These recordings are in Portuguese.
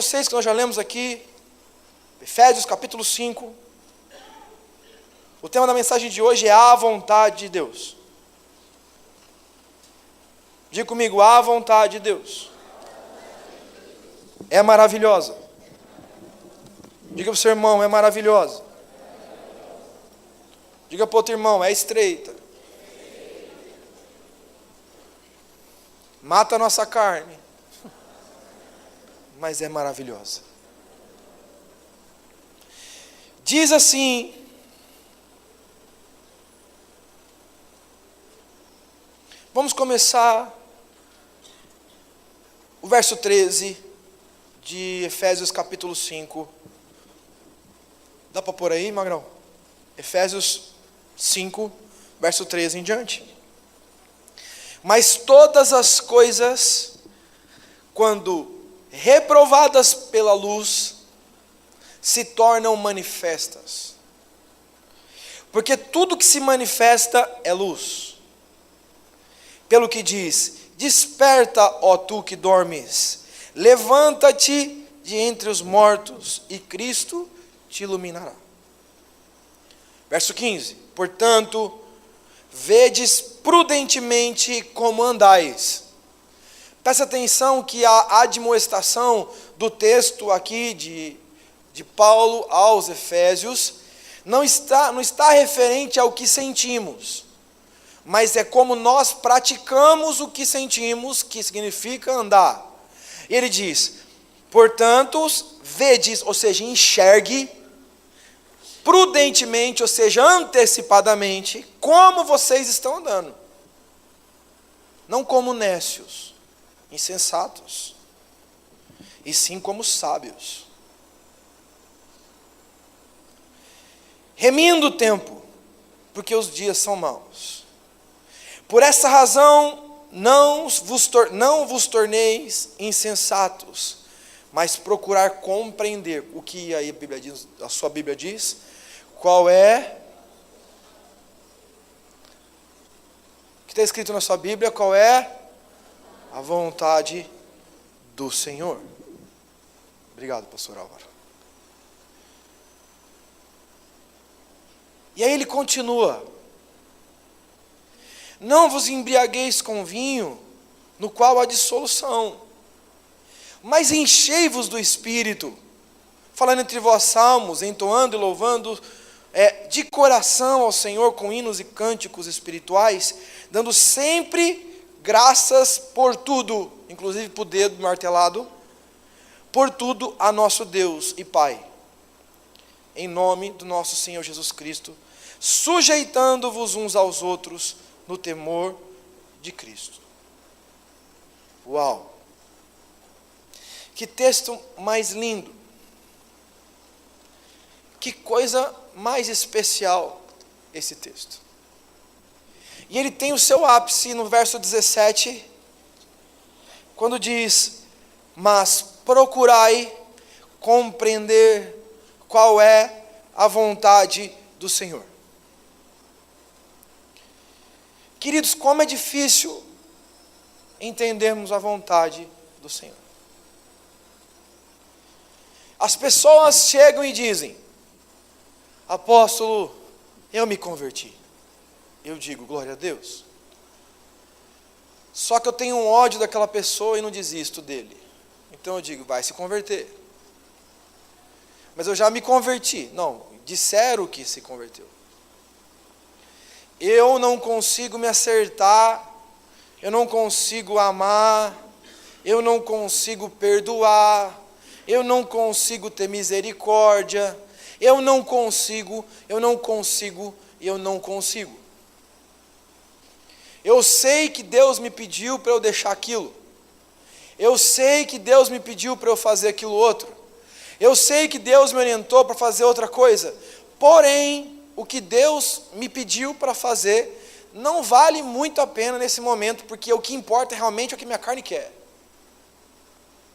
vocês que nós já lemos aqui, Efésios capítulo 5. O tema da mensagem de hoje é a vontade de Deus. Diga comigo, a vontade de Deus é maravilhosa. Diga para o seu irmão, é maravilhosa. Diga para o outro irmão, é estreita. Mata a nossa carne, mas é maravilhosa. Diz assim, vamos começar o verso 13 de Efésios capítulo 5. Dá para pôr aí, Magrão? Efésios 5, verso 13 em diante. Mas todas as coisas, quando reprovadas pela luz, se tornam manifestas. Porque tudo que se manifesta é luz. Pelo que diz, desperta, ó tu que dormes, levanta-te de entre os mortos, e Cristo te iluminará. Verso 15, portanto, vedes prudentemente como andais. Presta atenção que a admoestação do texto aqui de Paulo aos Efésios não está referente ao que sentimos, mas é como nós praticamos o que sentimos, que significa andar. E ele diz, portanto, vedes, ou seja, enxergue, prudentemente, ou seja, antecipadamente, como vocês estão andando. Não como nécios, insensatos, e sim como sábios. Remindo o tempo, porque os dias são maus. Por essa razão, não vos torneis insensatos, mas procurar compreender o que aí a sua Bíblia diz, qual é, o que está escrito na sua Bíblia, qual é a vontade do Senhor. Obrigado, pastor Álvaro. E aí ele continua, não vos embriagueis com vinho, no qual há dissolução, mas enchei-vos do Espírito, falando entre vós salmos, entoando e louvando de coração ao Senhor com hinos e cânticos espirituais, dando sempre graças por tudo, inclusive por dedo martelado, por tudo a nosso Deus e Pai, em nome do nosso Senhor Jesus Cristo, sujeitando-vos uns aos outros no temor de Cristo. Uau! Que texto mais lindo! Que coisa mais especial esse texto. E ele tem o seu ápice no verso 17, quando diz, mas procurai compreender qual é a vontade do Senhor. Queridos, como é difícil entendermos a vontade do Senhor. As pessoas chegam e dizem, apóstolo, eu me converti. Eu digo, glória a Deus. Só que eu tenho um ódio daquela pessoa e não desisto dele. Então eu digo, vai se converter. Mas eu já me converti. Não, disseram que se converteu. Eu não consigo me acertar, eu não consigo amar, eu não consigo perdoar, eu não consigo ter misericórdia, eu não consigo. Eu sei que Deus me pediu para eu deixar aquilo. Eu sei que Deus me pediu para eu fazer aquilo outro. Eu sei que Deus me orientou para fazer outra coisa. Porém, o que Deus me pediu para fazer não vale muito a pena nesse momento, porque o que importa realmente é o que minha carne quer.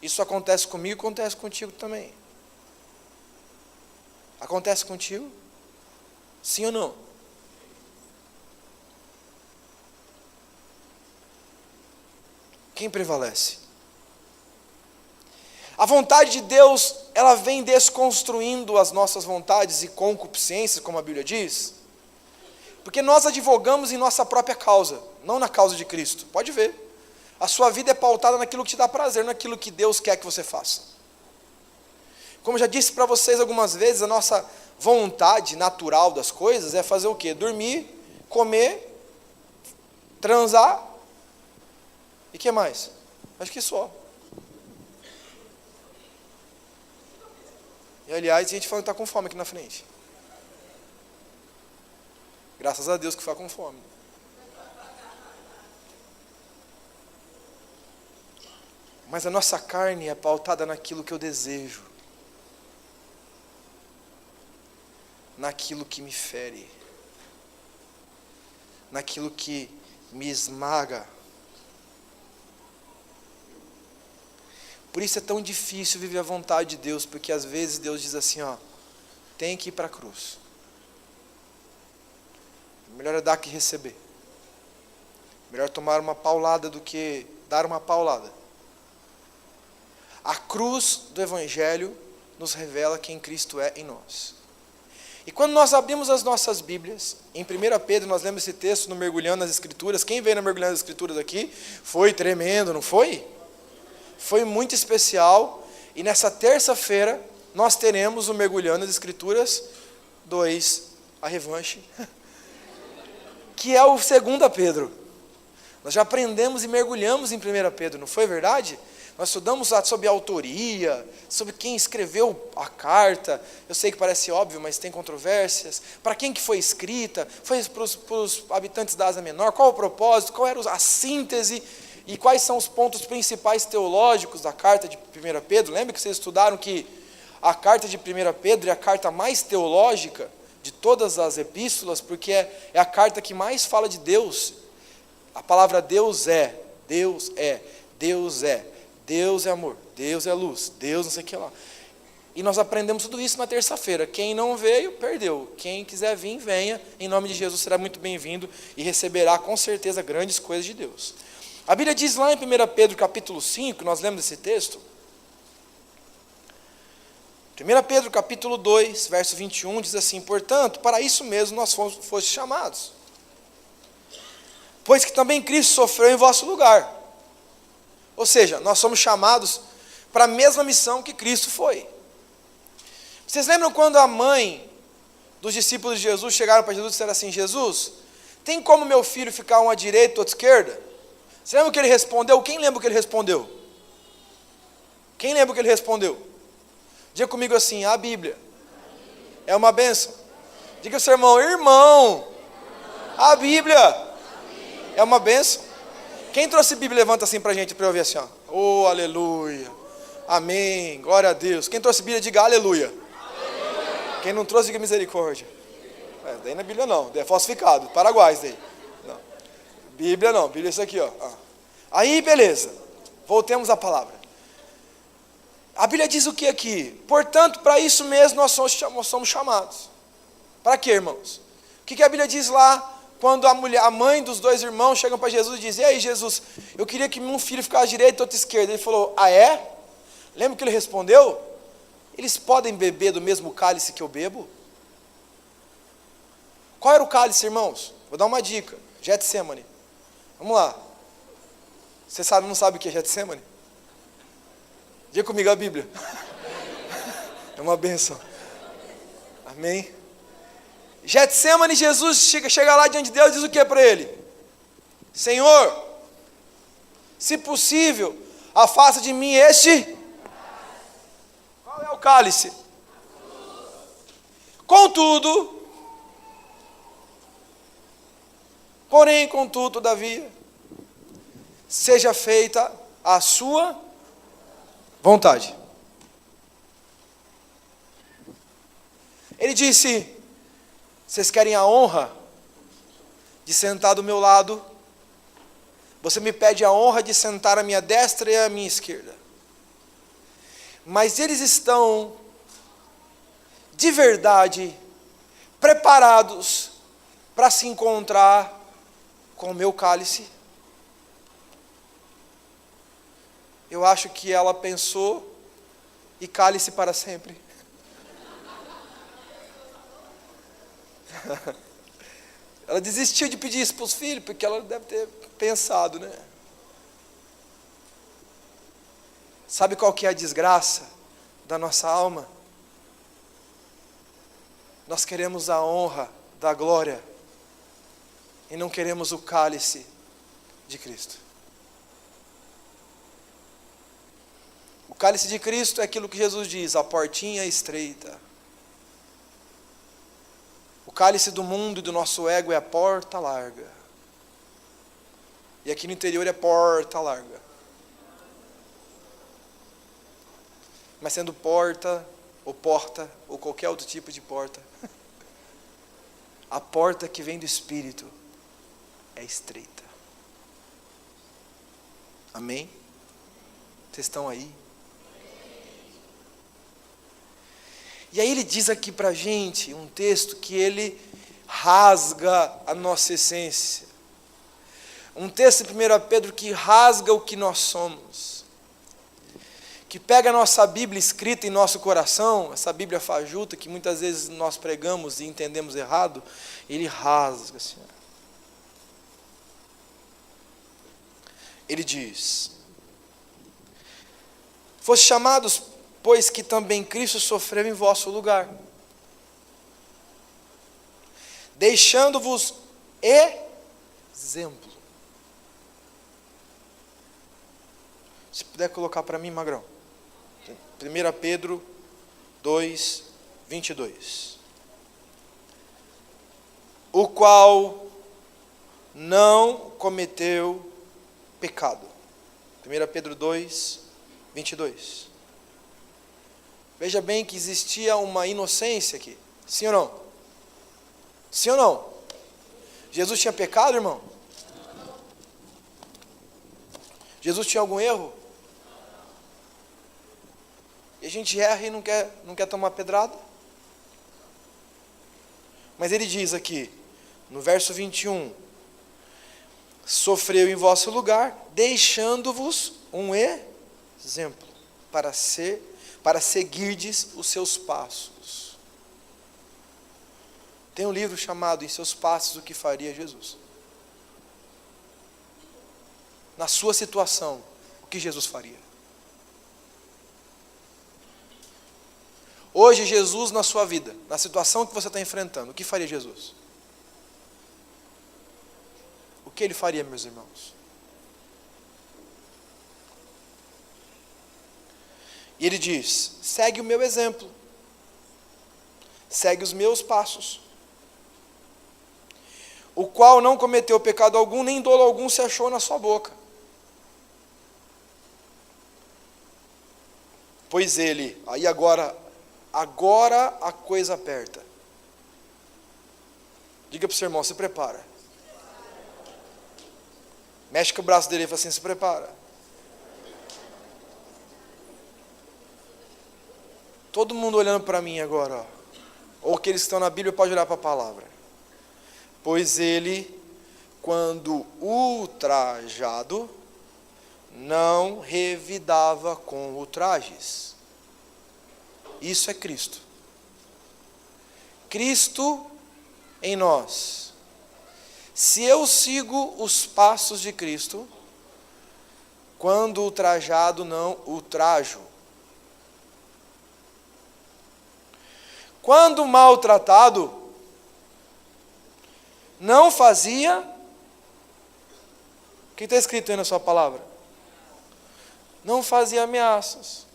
Isso acontece comigo e acontece contigo também. Acontece contigo? Sim ou não? Quem prevalece? A vontade de Deus, ela vem desconstruindo as nossas vontades e concupiscências, como a Bíblia diz, porque nós advogamos em nossa própria causa, não na causa de Cristo. Pode ver, a sua vida é pautada naquilo que te dá prazer, naquilo que Deus quer que você faça. Como já disse para vocês algumas vezes, a nossa vontade natural das coisas é fazer o quê? Dormir, comer, transar, e o que mais? Acho que só. E aliás, a gente falando que está com fome aqui na frente. Graças a Deus que está com fome. Mas a nossa carne é pautada naquilo que eu desejo, naquilo que me fere, naquilo que me esmaga. Por isso é tão difícil viver a vontade de Deus, porque às vezes Deus diz assim, ó, tem que ir para a cruz. Melhor é dar que receber. Melhor tomar uma paulada do que dar uma paulada. A cruz do Evangelho nos revela quem Cristo é em nós. E quando nós abrimos as nossas Bíblias, em 1 Pedro, nós lemos esse texto no Mergulhando nas Escrituras. Quem veio no Mergulhando nas Escrituras aqui? Foi tremendo, não foi? Foi muito especial. E nessa terça-feira, nós teremos o Mergulhando nas Escrituras 2, a revanche, que é o 2 Pedro. Nós já aprendemos e mergulhamos em 1 Pedro, não foi verdade? Nós estudamos sobre a autoria, sobre quem escreveu a carta. Eu sei que parece óbvio, mas tem controvérsias. Para quem que foi escrita? Foi para os habitantes da Ásia Menor? Qual o propósito? Qual era a síntese? E quais são os pontos principais teológicos da carta de 1 Pedro? Lembra que vocês estudaram que a carta de 1 Pedro é a carta mais teológica de todas as epístolas, porque é a carta que mais fala de Deus. A palavra Deus é, Deus é, Deus é. Deus é amor, Deus é luz, Deus não sei o que lá. E nós aprendemos tudo isso na terça-feira. Quem não veio, perdeu. Quem quiser vir, venha. Em nome de Jesus, será muito bem-vindo e receberá com certeza grandes coisas de Deus. A Bíblia diz lá em 1 Pedro capítulo 5, nós lemos esse texto. 1 Pedro capítulo 2, verso 21, diz assim, portanto, para isso mesmo nós fomos chamados. Pois que também Cristo sofreu em vosso lugar. Ou seja, nós somos chamados para a mesma missão que Cristo foi. Vocês lembram quando a mãe dos discípulos de Jesus chegaram para Jesus e disseram assim, Jesus, tem como meu filho ficar um à direita, outro à esquerda? Você lembra o que ele respondeu? Quem lembra o que ele respondeu? Quem lembra o que ele respondeu? Diga comigo assim, a Bíblia é uma bênção. Diga ao seu irmão, a Bíblia é uma bênção. Quem trouxe Bíblia, levanta assim para a gente, para eu ouvir assim, ó. Oh, aleluia, amém, glória a Deus. Quem trouxe Bíblia, diga aleluia. Aleluia. Quem não trouxe, diga misericórdia. Daí não é Bíblia não, é falsificado, Paraguai isso daí. Não. Bíblia não, Bíblia é isso aqui, ó. Aí, beleza, voltemos à palavra. A Bíblia diz o que aqui? Portanto, para isso mesmo nós somos chamados. Para quê, irmãos? O que a Bíblia diz lá? Quando a mãe dos dois irmãos chegam para Jesus e diz, e aí Jesus, eu queria que meu filho ficasse à direita e outro à esquerda. Ele falou, ah é? Lembra que ele respondeu? Eles podem beber do mesmo cálice que eu bebo? Qual era o cálice, irmãos? Vou dar uma dica, Getsemane. Vamos lá. Você não sabe o que é Getsemane? Diga comigo a Bíblia. É uma bênção. Amém? Getsemane, Jesus chega lá diante de Deus e diz o que para ele? Senhor, se possível, afasta de mim este. Qual é o cálice? Contudo, porém, contudo, todavia, seja feita a sua vontade. Ele disse, vocês querem a honra de sentar do meu lado? Você me pede a honra de sentar à minha destra e à minha esquerda. Mas eles estão, de verdade, preparados para se encontrar com o meu cálice? Eu acho que ela pensou e cálice para sempre. Ela desistiu de pedir isso para os filhos, porque ela deve ter pensado, né? Sabe qual que é a desgraça da nossa alma? Nós queremos a honra da glória e não queremos o cálice de Cristo. O cálice de Cristo é aquilo que Jesus diz, a portinha é estreita. O cálice do mundo e do nosso ego é a porta larga. E aqui no interior é porta larga. Mas sendo porta, ou qualquer outro tipo de porta, a porta que vem do Espírito é estreita. Amém? Vocês estão aí? E aí ele diz aqui para a gente um texto que ele rasga a nossa essência. Um texto em 1 Pedro que rasga o que nós somos. Que pega a nossa Bíblia escrita em nosso coração, essa Bíblia fajuta que muitas vezes nós pregamos e entendemos errado, ele rasga, assim. Ele diz: foste chamados, pois que também Cristo sofreu em vosso lugar, deixando-vos exemplo. Se puder colocar para mim, Magrão. 1 Pedro 2, 22. O qual não cometeu pecado. 1 Pedro 2, 22. Veja bem que existia uma inocência aqui. Sim ou não? Sim ou não? Jesus tinha pecado, irmão? Jesus tinha algum erro? E a gente erra e não quer tomar pedrada? Mas ele diz aqui, no verso 21, sofreu em vosso lugar, deixando-vos um exemplo, para seguirdes os seus passos. Tem um livro chamado Em Seus Passos, o que faria Jesus? Na sua situação, o que Jesus faria? Hoje, Jesus na sua vida, na situação que você está enfrentando, o que faria Jesus? O que ele faria, meus irmãos? E ele diz: segue o meu exemplo, segue os meus passos, o qual não cometeu pecado algum, nem dolo algum se achou na sua boca. Pois ele, aí agora a coisa aperta. Diga para o seu irmão, se prepara. Mexe com o braço dele e fala assim, se prepara. Todo mundo olhando para mim agora, ó. Ou aqueles que estão na Bíblia podem olhar para a palavra. Pois ele, quando ultrajado, não revidava com ultrajes. Isso é Cristo. Cristo em nós. Se eu sigo os passos de Cristo, quando ultrajado, não ultrajo. Quando maltratado, não fazia. O que está escrito aí na sua palavra? Não fazia ameaças.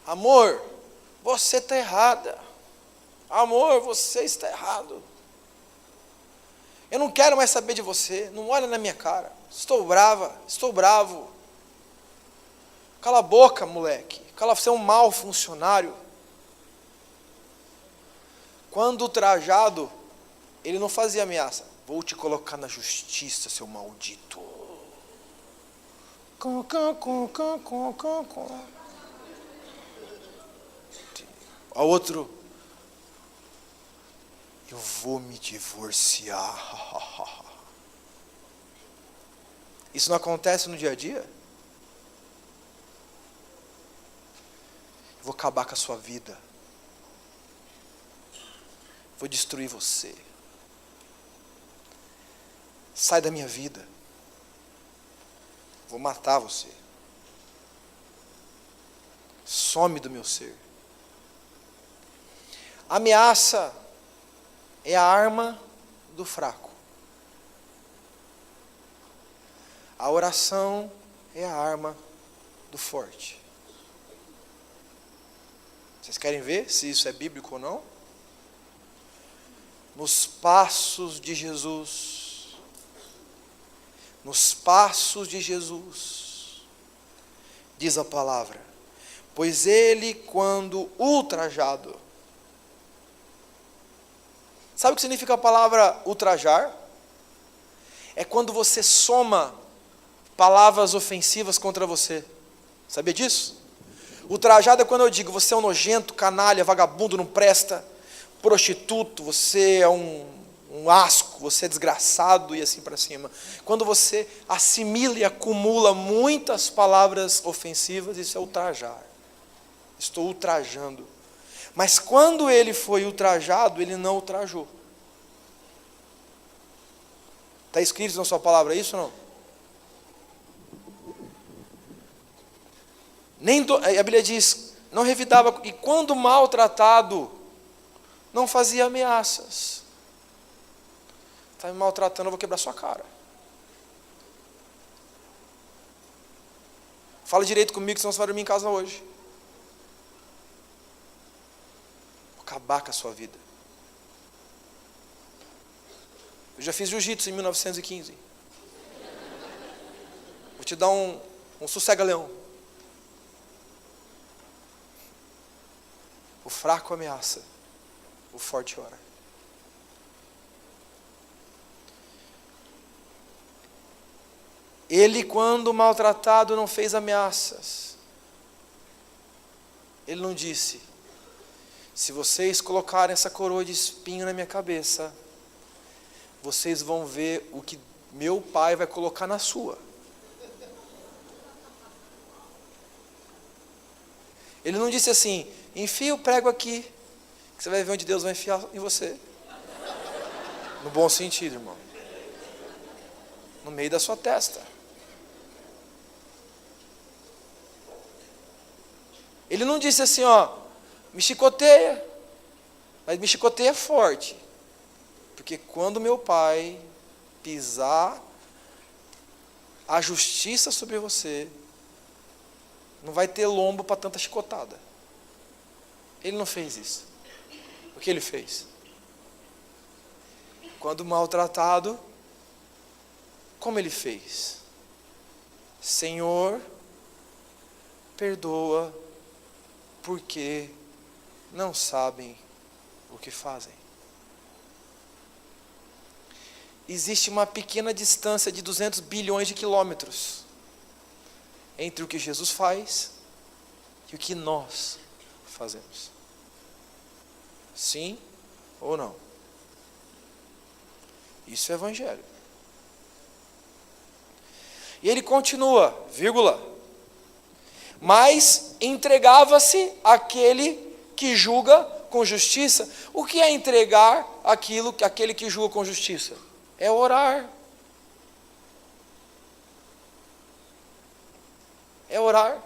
Amor, você está errada. Amor, você está errado. Eu não quero mais saber de você. Não olha na minha cara. Estou brava, estou bravo. Cala a boca, moleque. Você é um mau funcionário. Quando ultrajado, ele não fazia ameaça. Vou te colocar na justiça, seu maldito. A outro, eu vou me divorciar. Isso não acontece no dia a dia? Vou acabar com a sua vida. Vou destruir você. Sai da minha vida. Vou matar você. Some do meu ser. A ameaça é a arma do fraco. A oração é a arma do forte. Vocês querem ver se isso é bíblico ou não? Nos passos de Jesus. Nos passos de Jesus. Diz a palavra. Pois ele, quando ultrajado. Sabe o que significa a palavra ultrajar? É quando você soma palavras ofensivas contra você. Sabia disso? Ultrajado é quando eu digo, você é um nojento, canalha, vagabundo, não presta, prostituto, você é um asco, você é desgraçado e assim para cima. Quando você assimila e acumula muitas palavras ofensivas, isso é ultrajar. Estou ultrajando. Mas quando ele foi ultrajado, ele não ultrajou. Está escrito na sua palavra isso ou não? A Bíblia diz, não revidava, e quando maltratado, não fazia ameaças. Está me maltratando, eu vou quebrar sua cara. Fala direito comigo, senão você vai dormir em casa hoje. Vou acabar com a sua vida. Eu já fiz jiu-jitsu em 1915. Vou te dar um sossega-leão. O fraco ameaça, o forte ora. Ele, quando maltratado, não fez ameaças. Ele não disse, se vocês colocarem essa coroa de espinho na minha cabeça, vocês vão ver o que meu pai vai colocar na sua. Ele não disse assim, enfia o prego aqui, que você vai ver onde Deus vai enfiar em você. No bom sentido, irmão. No meio da sua testa. Ele não disse assim, me chicoteia, mas me chicoteia forte. Porque quando meu pai pisar a justiça sobre você, não vai ter lombo para tanta chicotada. Ele não fez isso. O que ele fez? Quando maltratado, como ele fez? Senhor, perdoa, porque não sabem o que fazem. Existe uma pequena distância de 200 bilhões de quilômetros entre o que Jesus faz e o que nós fazemos. Sim ou não? Isso é evangelho. E ele continua, vírgula, mas entregava-se àquele que julga com justiça. O que é entregar aquele que julga com justiça? É orar. É orar.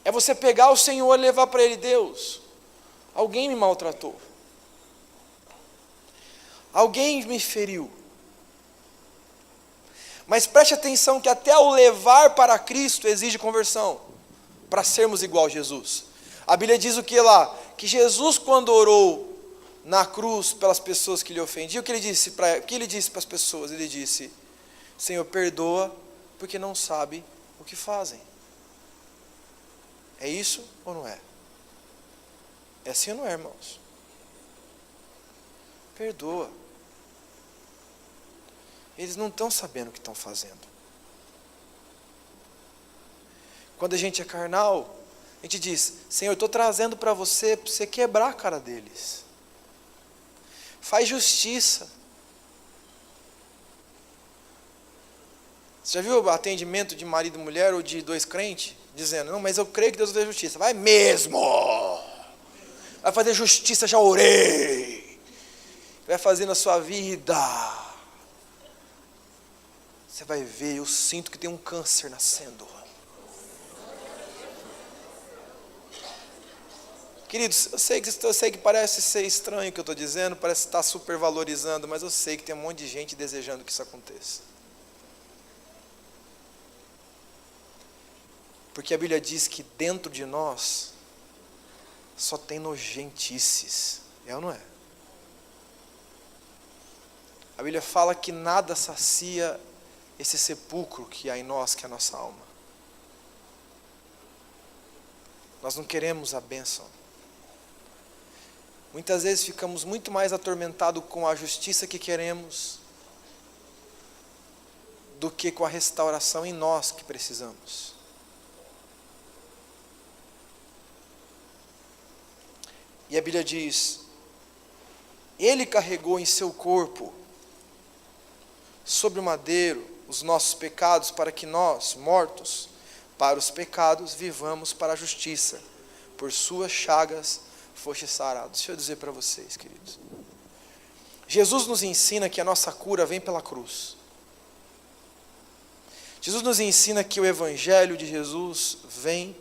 É você pegar o Senhor e levar para Ele, Deus, alguém me maltratou. Alguém me feriu. Mas preste atenção que até o levar para Cristo exige conversão, para sermos igual a Jesus. A Bíblia diz o que lá? Que Jesus, quando orou na cruz pelas pessoas que lhe ofendiam, o que ele disse para as pessoas? Ele disse, Senhor, perdoa, porque não sabe o que fazem. É isso ou não é? É assim ou não é, irmãos? Perdoa. Eles não estão sabendo o que estão fazendo. Quando a gente é carnal, a gente diz, Senhor, eu estou trazendo para você quebrar a cara deles. Faz justiça. Você já viu o atendimento de marido e mulher ou de dois crentes? Dizendo, não, mas eu creio que Deus vai fazer justiça. Vai mesmo! Vai fazer justiça, já orei. Vai fazer na sua vida. Você vai ver, eu sinto que tem um câncer nascendo. Queridos, eu sei que parece ser estranho o que eu estou dizendo, parece estar supervalorizando, mas eu sei que tem um monte de gente desejando que isso aconteça. Porque a Bíblia diz que dentro de nós só tem nojentices. É ou não é? A Bíblia fala que nada sacia esse sepulcro que há em nós, que é a nossa alma. Nós não queremos a bênção. Muitas vezes ficamos muito mais atormentados com a justiça que queremos do que com a restauração em nós que precisamos. E a Bíblia diz, Ele carregou em seu corpo, sobre o madeiro, os nossos pecados, para que nós, mortos para os pecados, vivamos para a justiça. Por suas chagas foste sarados. Deixa eu dizer para vocês, queridos. Jesus nos ensina que a nossa cura vem pela cruz. Jesus nos ensina que o Evangelho de Jesus vem,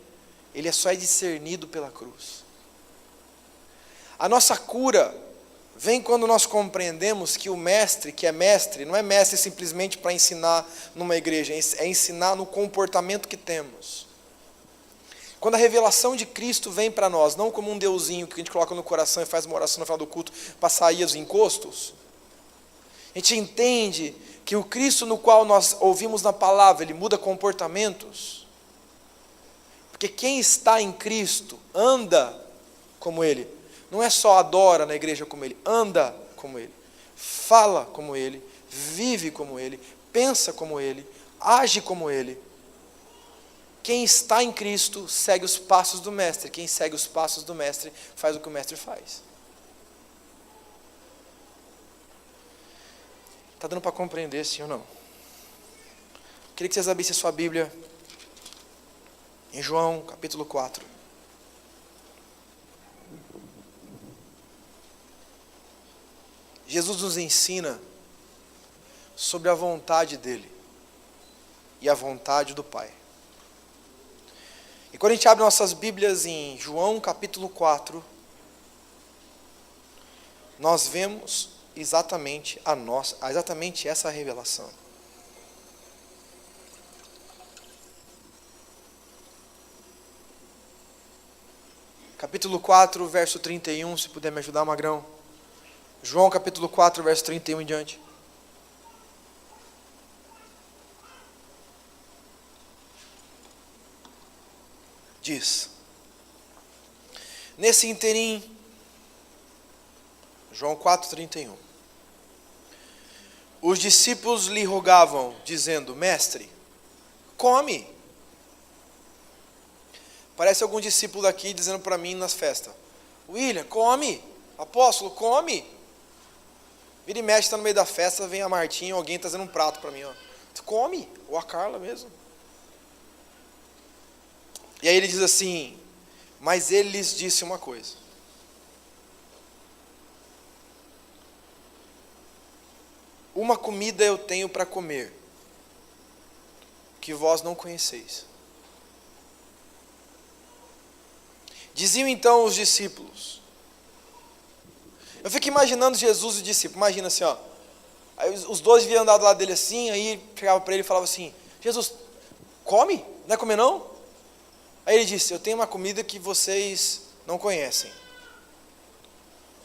ele só é discernido pela cruz. A nossa cura vem quando nós compreendemos que o mestre, que é mestre, não é mestre simplesmente para ensinar numa igreja, é ensinar no comportamento que temos. Quando a revelação de Cristo vem para nós, não como um deusinho que a gente coloca no coração e faz uma oração no final do culto para sair os encostos, a gente entende que o Cristo no qual nós ouvimos na palavra, ele muda comportamentos, porque quem está em Cristo anda como Ele. Não é só adora na igreja como Ele, anda como Ele, fala como Ele, vive como Ele, pensa como Ele, age como Ele. Quem está em Cristo segue os passos do Mestre. Quem segue os passos do Mestre faz o que o Mestre faz. Está dando para compreender, sim ou não? Queria que vocês abrissem sua Bíblia em João capítulo 4. Jesus nos ensina sobre a vontade dEle e a vontade do Pai. E quando a gente abre nossas Bíblias em João capítulo 4, nós vemos exatamente exatamente essa revelação. Capítulo 4, verso 31, se puder me ajudar, Magrão. João capítulo 4, verso 31 em diante. Diz, nesse interim, João 4, 31, os discípulos lhe rogavam, dizendo, mestre, come. Parece algum discípulo daqui dizendo para mim nas festas, William, come, apóstolo, come. Vira e mexe, está no meio da festa, vem a Martinha, alguém trazendo um prato para mim, ó. Come, ou a Carla mesmo. E aí ele diz assim, mas ele lhes disse uma coisa. Uma comida eu tenho para comer, que vós não conheceis. Diziam então os discípulos. Eu fico imaginando Jesus e os discípulos, imagina assim, ó. Aí os 12 vinham andar do lado dele assim, aí chegava para ele e falava assim, Jesus, come? Não vai comer não? Aí ele disse, eu tenho uma comida que vocês não conhecem.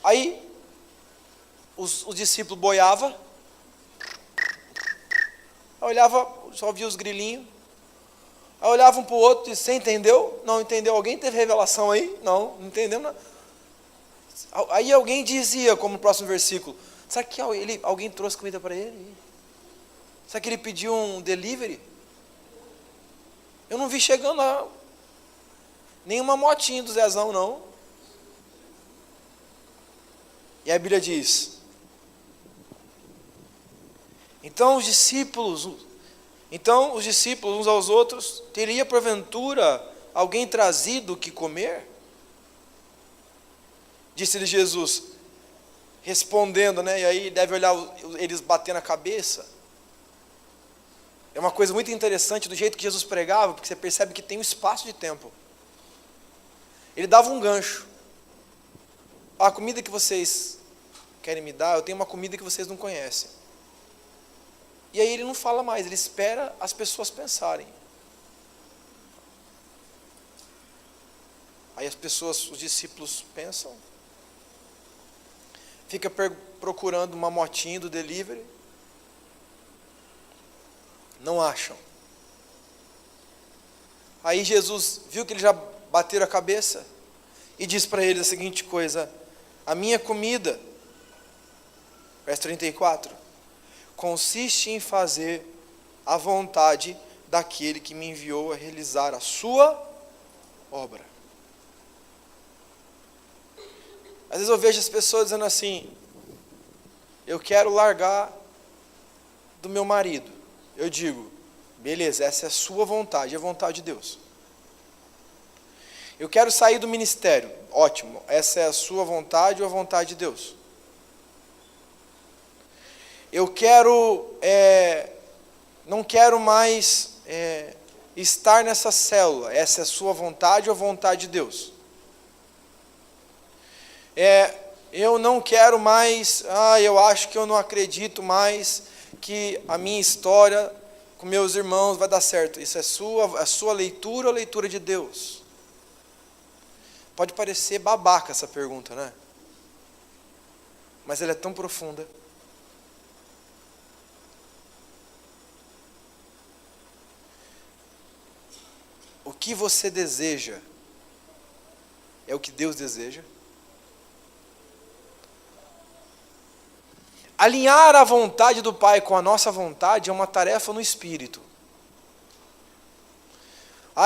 Aí, os discípulos boiavam, olhava, só via os grilinhos, aí olhava um para o outro e disse, você entendeu? Não entendeu? Alguém teve revelação aí? Não entendeu? Não. Aí alguém dizia, como no próximo versículo, será que alguém trouxe comida para ele? Será que ele pediu um delivery? Eu não vi chegando lá. Nenhuma motinha do Zezão, não. E a Bíblia diz, então os discípulos Então os discípulos uns aos outros, teria porventura alguém trazido o que comer? Disse-lhe Jesus, respondendo, e aí deve olhar eles batendo a cabeça. É uma coisa muito interessante do jeito que Jesus pregava, porque você percebe que tem um espaço de tempo. Ele dava um gancho. A comida que vocês querem me dar, eu tenho uma comida que vocês não conhecem. E aí ele não fala mais, ele espera as pessoas pensarem. Aí as pessoas, os discípulos pensam, fica procurando uma motinha do delivery, não acham. Aí Jesus viu que eles já bateram a cabeça e diz para eles a seguinte coisa: a minha comida, verso 34, consiste em fazer a vontade daquele que me enviou a realizar a sua obra. Às vezes eu vejo as pessoas dizendo assim, eu quero largar do meu marido. Eu digo, beleza, essa é a sua vontade, é a vontade de Deus. Eu quero sair do ministério, ótimo, essa é a sua vontade ou a vontade de Deus. Eu quero, não quero mais estar nessa célula, essa é a sua vontade ou a vontade de Deus. Eu não quero mais, eu acho que eu não acredito mais que a minha história com meus irmãos vai dar certo. Isso é a sua leitura ou a leitura de Deus? Pode parecer babaca essa pergunta, né? Mas ela é tão profunda. O que você deseja é o que Deus deseja? Alinhar a vontade do Pai com a nossa vontade é uma tarefa no Espírito.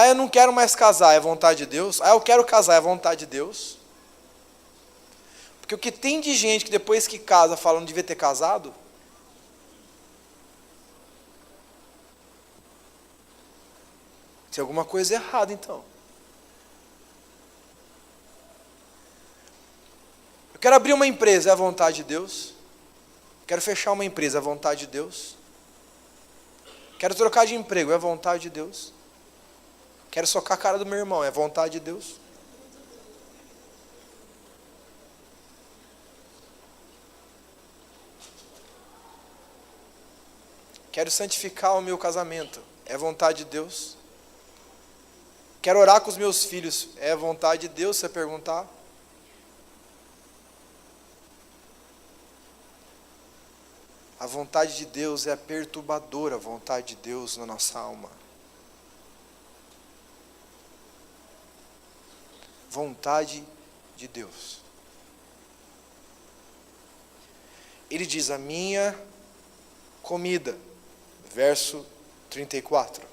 Eu não quero mais casar, é vontade de Deus. Eu quero casar, é vontade de Deus. Porque o que tem de gente que depois que casa fala não devia ter casado, tem alguma coisa errada então. Eu quero abrir uma empresa, é a vontade de Deus. Quero fechar uma empresa, é a vontade de Deus. Quero trocar de emprego, é a vontade de Deus. Quero socar a cara do meu irmão, é a vontade de Deus. Quero santificar o meu casamento, é a vontade de Deus. Quero orar com os meus filhos, é a vontade de Deus, você perguntar? A vontade de Deus é a perturbadora vontade de Deus na nossa alma. Vontade de Deus. Ele diz, a minha comida, verso 34.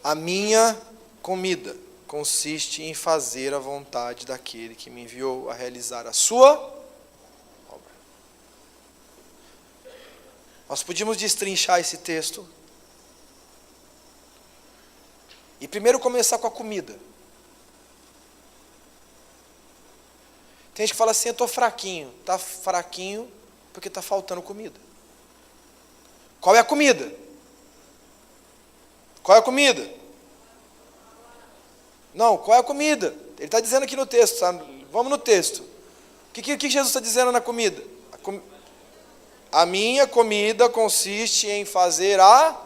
A minha comida consiste em fazer a vontade daquele que me enviou a realizar a sua obra. Nós podíamos destrinchar esse texto e primeiro começar com a comida. Tem gente que fala assim, eu estou fraquinho. Está fraquinho porque está faltando comida. Qual é a comida? Qual é a comida? Não, qual é a comida? Ele está dizendo aqui no texto, sabe? Vamos no texto. O que Jesus está dizendo na comida? A minha comida consiste em fazer a...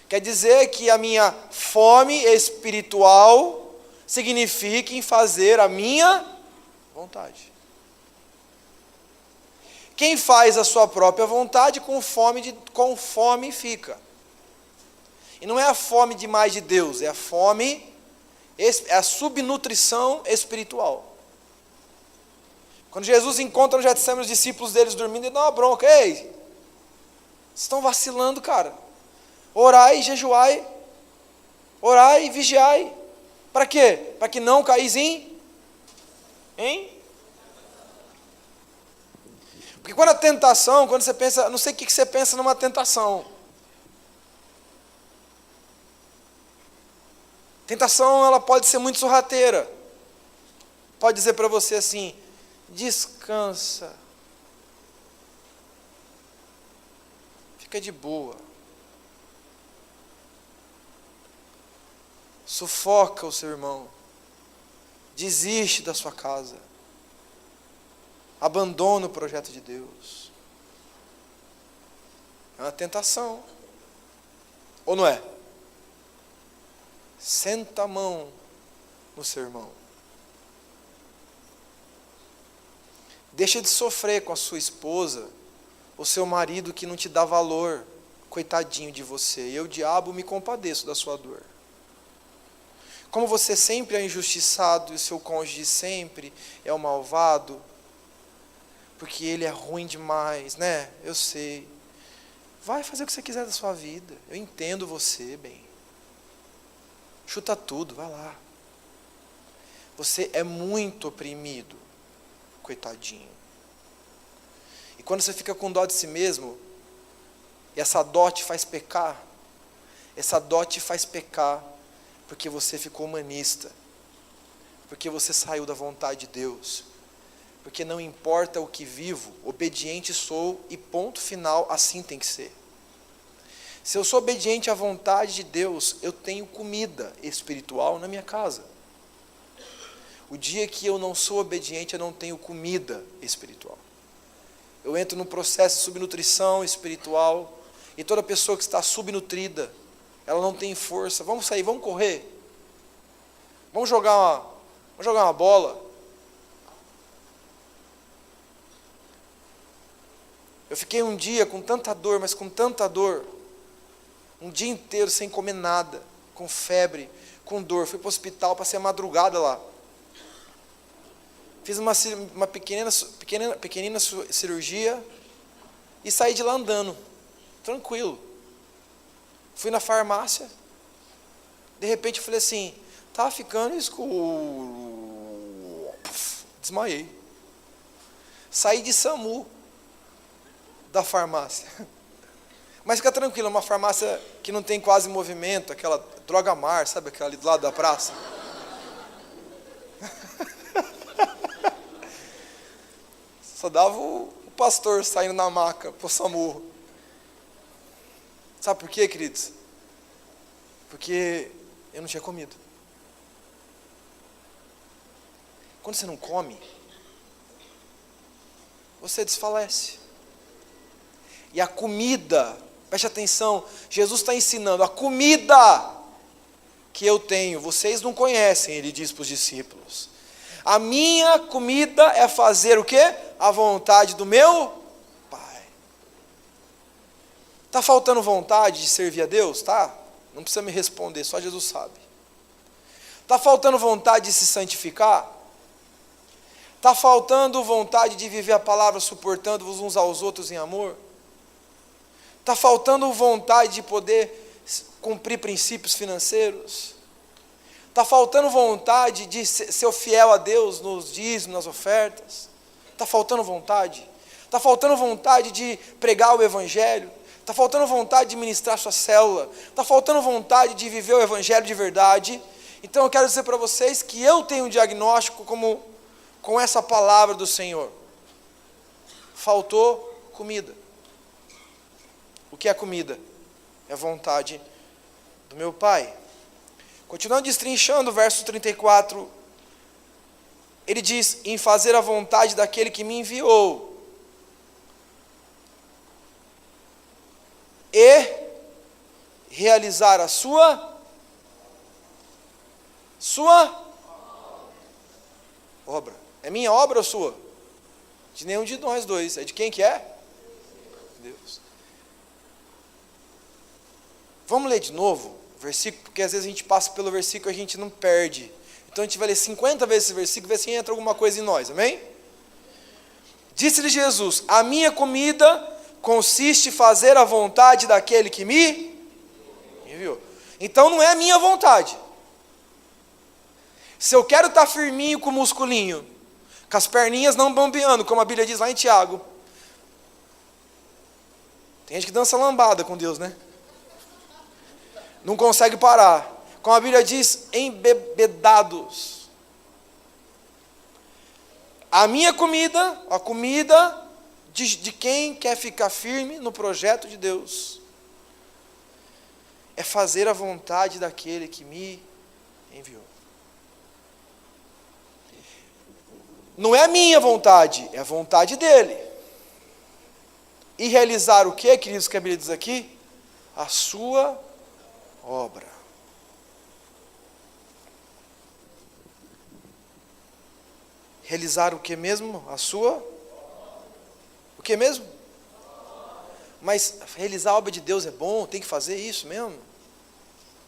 Quer dizer que a minha fome espiritual significa em fazer a minha vontade. Quem faz a sua própria vontade com fome fica. E não é a fome demais de Deus, é a fome, é a subnutrição espiritual. Quando Jesus encontra no Getsemane os discípulos deles dormindo, ele dá uma bronca. Ei, vocês estão vacilando, cara. Orai e jejuai. Orai e vigiai. Para quê? Para que não caís em? Porque quando a tentação, quando você pensa, não sei o que você pensa numa tentação. Tentação, ela pode ser muito sorrateira. Pode dizer para você assim, descansa. Fica de boa. Sufoca o seu irmão. Desiste da sua casa. Abandona o projeto de Deus. É uma tentação. Ou não é? Senta a mão no seu irmão. Deixa de sofrer com a sua esposa, o seu marido que não te dá valor. Coitadinho de você. Eu, diabo, me compadeço da sua dor. Como você sempre é injustiçado e o seu cônjuge sempre é o malvado, porque ele é ruim demais, né? Eu sei. Vai fazer o que você quiser da sua vida. Eu entendo você, bem. Chuta tudo, vai lá. Você é muito oprimido, coitadinho. E quando você fica com dó de si mesmo, e essa dó te faz pecar, essa dó te faz pecar, porque você ficou humanista, porque você saiu da vontade de Deus, porque não importa o que vivo, obediente sou e ponto final, assim tem que ser. Se eu sou obediente à vontade de Deus, eu tenho comida espiritual na minha casa. O dia que eu não sou obediente, eu não tenho comida espiritual. Eu entro num processo de subnutrição espiritual, e toda pessoa que está subnutrida, ela não tem força. Vamos sair, vamos correr. Vamos jogar uma bola. Eu fiquei um dia com tanta dor, mas com tanta dor. Um dia inteiro sem comer nada, com febre, com dor. Fui para o hospital, passei a madrugada lá. Fiz uma pequenina cirurgia e saí de lá andando, tranquilo. Fui na farmácia, de repente eu falei assim, tá ficando escuro. Desmaiei. Saí de SAMU da farmácia. Mas fica tranquilo, é uma farmácia que não tem quase movimento, aquela Droga Mar, sabe aquela ali do lado da praça? Só dava o pastor saindo na maca pro SAMU. Sabe por quê, queridos? Porque eu não tinha comido. Quando você não come, você desfalece. E a comida, preste atenção, Jesus está ensinando, a comida que eu tenho, vocês não conhecem, ele diz para os discípulos. A minha comida é fazer o quê? A vontade do meu Pai. Está faltando vontade de servir a Deus? Tá? Não precisa me responder, só Jesus sabe. Está faltando vontade de se santificar? Está faltando vontade de viver a palavra suportando-vos uns aos outros em amor? Está faltando vontade de poder cumprir princípios financeiros? Está faltando vontade de ser fiel a Deus nos dízimos, nas ofertas? Está faltando vontade? Está faltando vontade de pregar o Evangelho? Está faltando vontade de ministrar sua célula? Está faltando vontade de viver o Evangelho de verdade? Então eu quero dizer para vocês que eu tenho um diagnóstico com essa palavra do Senhor. Faltou comida. O que é comida? É a vontade do meu Pai. Continuando destrinchando o verso 34, ele diz, em fazer a vontade daquele que me enviou, e realizar a sua obra. É minha obra ou sua? De nenhum de nós dois. É de quem que é? Deus. Vamos ler de novo o versículo, porque às vezes a gente passa pelo versículo e a gente não perde. Então a gente vai ler 50 vezes esse versículo, ver se entra alguma coisa em nós, amém? Disse-lhe Jesus, a minha comida consiste em fazer a vontade daquele que me enviou. Então não é a minha vontade. Se eu quero estar firminho com o musculinho, com as perninhas não bambeando, como a Bíblia diz lá em Tiago, Tem gente que dança lambada com Deus, né? Não consegue parar. Como a Bíblia diz, embebedados. A minha comida, a comida de quem quer ficar firme no projeto de Deus, é fazer a vontade daquele que me enviou. Não é a minha vontade, é a vontade dele. E realizar o que, queridos, que a Bíblia diz aqui? A sua obra. Realizar o que mesmo? A sua? O que mesmo? Mas realizar a obra de Deus é bom, tem que fazer isso mesmo?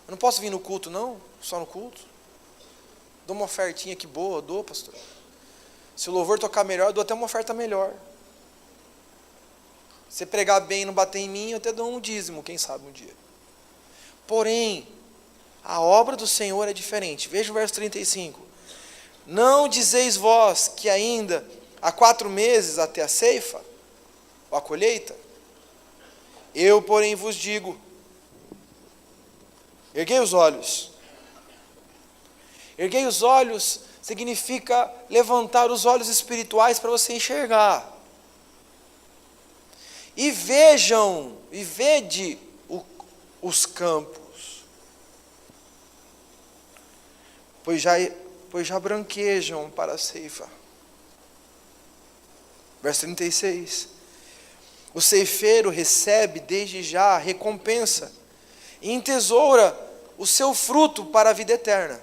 Eu não posso vir no culto não? Só no culto? Dou uma ofertinha aqui boa, dou, pastor. Se o louvor tocar melhor, eu dou até uma oferta melhor. Se pregar bem e não bater em mim, eu até dou um dízimo, quem sabe um dia. Porém, a obra do Senhor é diferente. Veja o verso 35. Não dizeis vós que ainda há 4 meses até a ceifa, ou a colheita? Eu, porém, vos digo, erguei os olhos. Erguei os olhos significa levantar os olhos espirituais para você enxergar. E vejam, e vede os campos, pois já branquejam para a ceifa. Verso 36. O ceifeiro recebe desde já a recompensa e entesoura o seu fruto para a vida eterna.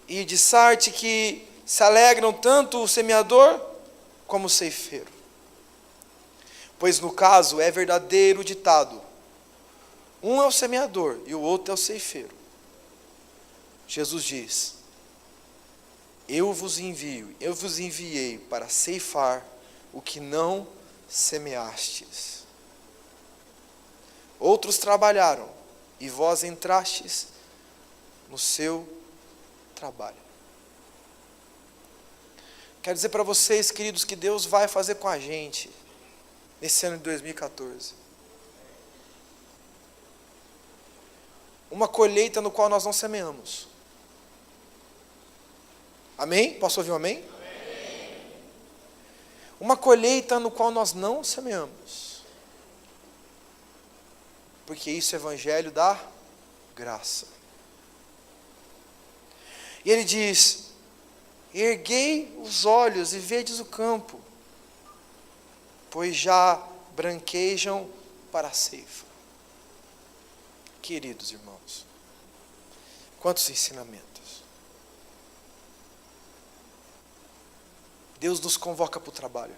E de sorte que se alegram tanto o semeador como o ceifeiro. Pois no caso é verdadeiro o ditado: um é o semeador e o outro é o ceifeiro. Jesus diz: eu vos enviei para ceifar o que não semeastes. Outros trabalharam, e vós entrastes no seu trabalho. Quero dizer para vocês, queridos, que Deus vai fazer com a gente nesse ano de 2014 uma colheita no qual nós não semeamos. Amém? Posso ouvir um amém? Amém. Uma colheita no qual nós não semeamos. Porque isso é o evangelho da graça. E ele diz: erguei os olhos e vedes o campo, pois já branquejam para a ceifa. Queridos irmãos, quantos ensinamentos. Deus nos convoca para o trabalho.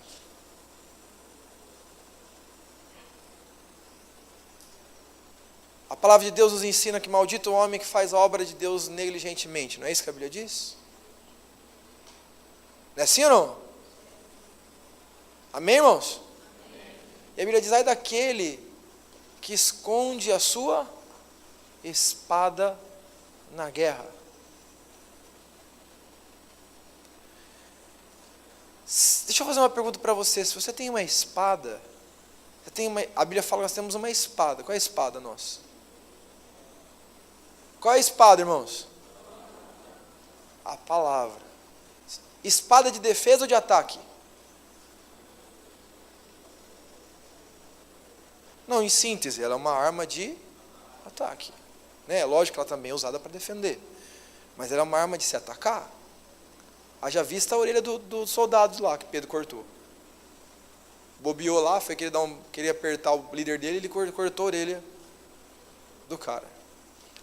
A palavra de Deus nos ensina que maldito o homem que faz a obra de Deus negligentemente. Não é isso que a Bíblia diz? Não é assim ou não? Amém, irmãos? Amém. E a Bíblia diz: ai daquele que esconde a sua espada na guerra. Deixa eu fazer uma pergunta para você. Se você tem uma espada, a Bíblia fala que nós temos uma espada. Qual é a espada nossa? Qual é a espada, irmãos? A palavra. Espada de defesa ou de ataque? Não, em síntese, ela é uma arma de ataque. É lógico que ela também é usada para defender. Mas ela é uma arma de se atacar. Haja vista a orelha do soldado lá que Pedro cortou. Bobeou lá, foi queria apertar o líder dele, ele cortou a orelha do cara.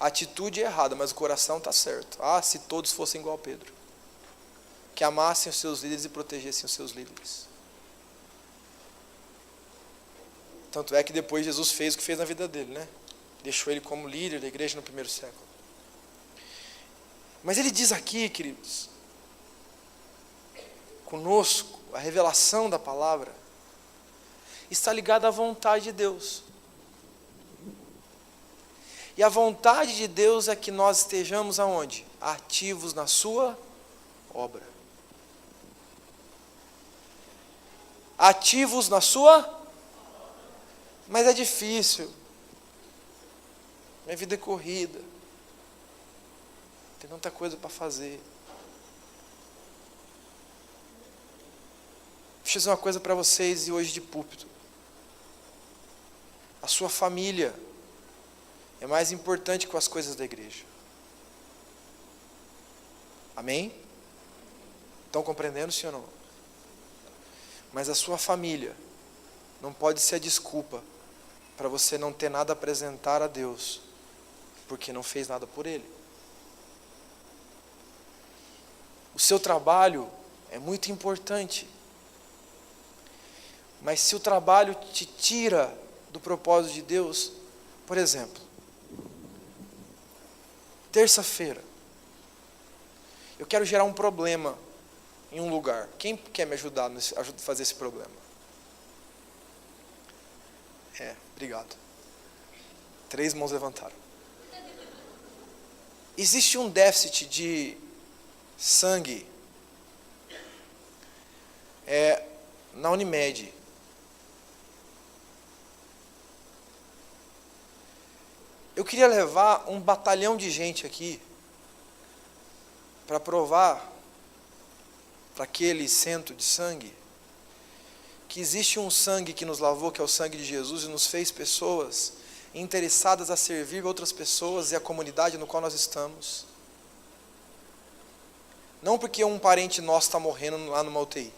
A atitude é errada, mas o coração está certo. Ah, se todos fossem igual a Pedro. Que amassem os seus líderes e protegessem os seus líderes. Tanto é que depois Jesus fez o que fez na vida dele, né? Deixou ele como líder da igreja no primeiro século. Mas ele diz aqui, queridos, conosco, a revelação da palavra está ligada à vontade de Deus. E a vontade de Deus é que nós estejamos aonde? Ativos na sua obra. ativos na sua... Mas é difícil. Minha vida é corrida. Tem tanta coisa para fazer. Deixa eu dizer uma coisa para vocês e hoje de púlpito. A sua família é mais importante que as coisas da igreja. Amém? Estão compreendendo, sim ou não? Mas a sua família não pode ser a desculpa para você não ter nada a apresentar a Deus, porque não fez nada por Ele. O seu trabalho é muito importante, mas se o trabalho te tira do propósito de Deus, por exemplo, terça-feira, eu quero gerar um problema em um lugar. Quem quer me ajudar a fazer esse problema? Obrigado. 3 mãos levantaram. Existe um déficit de sangue na Unimed. Eu queria levar um batalhão de gente aqui para provar para aquele centro de sangue que existe um sangue que nos lavou, que é o sangue de Jesus, e nos fez pessoas interessadas a servir outras pessoas e a comunidade no qual nós estamos. Não porque um parente nosso está morrendo lá numa UTI.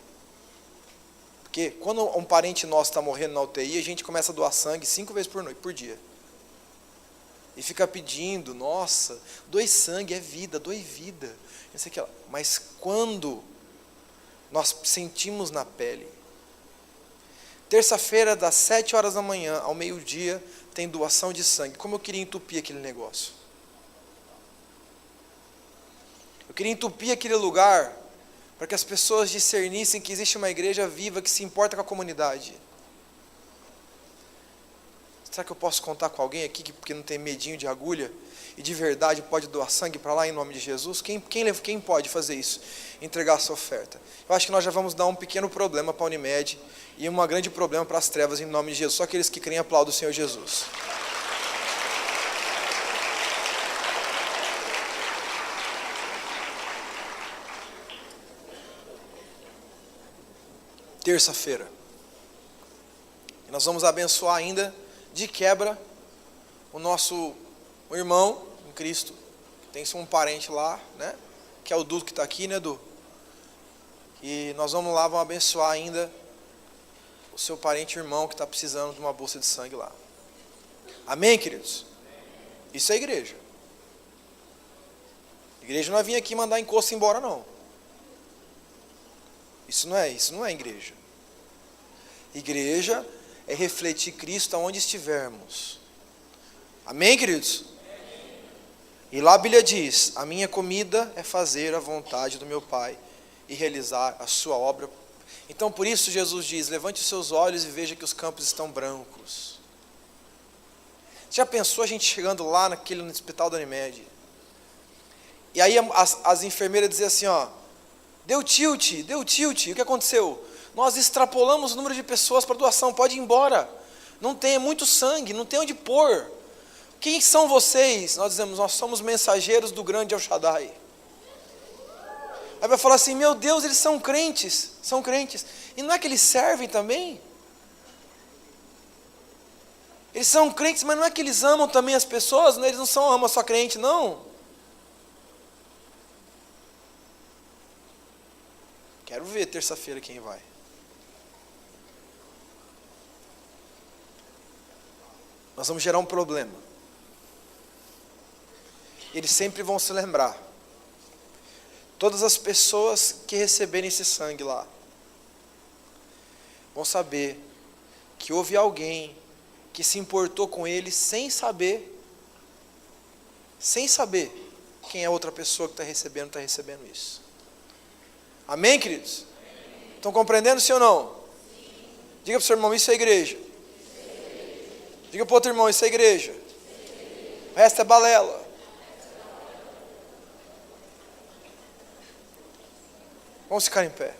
Porque quando um parente nosso está morrendo na UTI, a gente começa a doar sangue 5 vezes por dia. E fica pedindo, nossa, doe sangue, é vida, doe vida. Não sei o que lá. Mas quando nós sentimos na pele, terça-feira, das 7 horas da manhã ao meio-dia, tem doação de sangue. Como eu queria entupir aquele negócio. Eu queria entupir aquele lugar para que as pessoas discernissem que existe uma igreja viva que se importa com a comunidade. Será que eu posso contar com alguém aqui que não tem medinho de agulha e de verdade pode doar sangue para lá em nome de Jesus? Quem pode fazer isso? Entregar a sua oferta. Eu acho que nós já vamos dar um pequeno problema para a Unimed e um grande problema para as trevas em nome de Jesus. Só aqueles que creem aplaudem o Senhor Jesus. Terça-feira. E nós vamos abençoar ainda de quebra o nosso irmão em Cristo. Tem um parente lá, né? Que é o Dudu que está aqui, né, Du? E nós vamos lá, vamos abençoar ainda o seu parente irmão que está precisando de uma bolsa de sangue lá. Amém, queridos? Isso é igreja. Igreja não é vir aqui mandar encosto embora, não. Isso não é igreja. Igreja é refletir Cristo aonde estivermos. Amém, queridos? Amém. E lá a Bíblia diz, a minha comida é fazer a vontade do meu Pai e realizar a sua obra. Então por isso Jesus diz, levante os seus olhos e veja que os campos estão brancos. Já pensou a gente chegando lá no hospital da Unimed? E aí as enfermeiras diziam assim, ó, deu tilt, o que aconteceu? Nós extrapolamos o número de pessoas para doação, pode ir embora. Não tem muito sangue, não tem onde pôr. Quem são vocês? Nós dizemos, nós somos mensageiros do grande El Shaddai. Aí vai falar assim, meu Deus, eles são crentes. E não é que eles servem também? Eles são crentes, mas não é que eles amam também as pessoas? Eles não amam só crente, não. Quero ver terça-feira quem vai. Nós vamos gerar um problema. Eles sempre vão se lembrar. Todas as pessoas que receberem esse sangue lá vão saber que houve alguém que se importou com eles sem saber quem é a outra pessoa que está recebendo isso. Amém, queridos? Amém. Estão compreendendo, sim ou não? Sim. Diga para o seu irmão, isso é igreja. Diga para o outro irmão, isso é igreja. O resto é balela. Vamos ficar em pé.